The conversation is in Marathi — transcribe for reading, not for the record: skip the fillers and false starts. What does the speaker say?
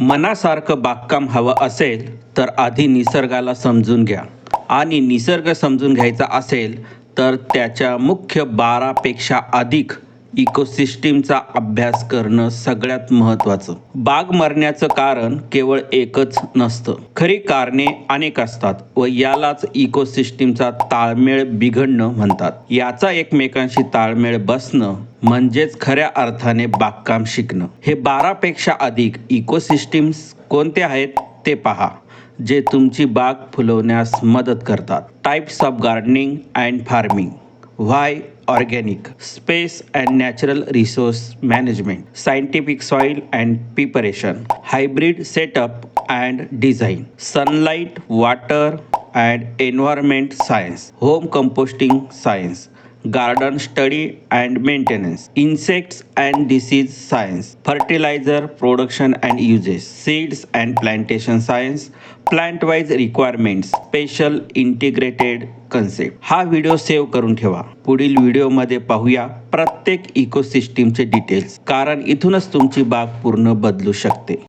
मनासारखं बागकाम हवं असेल तर आधी निसर्गाला समजून घ्या आणि निसर्ग समजून घ्यायचा असेल तर त्याच्या मुख्य 12पेक्षा अधिक इकोसिस्टीमचा अभ्यास करणं सगळ्यात महत्त्वाचं. बाग मरण्याचं कारण केवळ एकच नसतं. खरी कारणे अनेक असतात व यालाच इकोसिस्टीमचा ताळमेळ बिघडणं म्हणतात. याचा एकमेकांशी ताळमेळ बसणं म्हणजेच खऱ्या अर्थाने बागकाम शिकणं. हे 12पेक्षा अधिक इकोसिस्टीम्स कोणते आहेत ते पहा, जे तुमची बाग फुलवण्यास मदत करतात. Types of gardening and farming. Why organic. Space and natural resource management. Scientific soil and preparation. Hybrid setup and design. Sunlight, water and environment science. Home composting science. Garden study and maintenance. Insects and disease science. Fertiliser production and uses. Seeds and plantation science. Plant wise requirements. Special integrated concept. हा व्हिडिओ सेव्ह करून ठेवा. पुढील व्हिडिओमध्ये पाहूया प्रत्येक इकोसिस्टीमचे डिटेल्स, कारण इथूनच तुमची बाग पूर्ण बदलू शकते.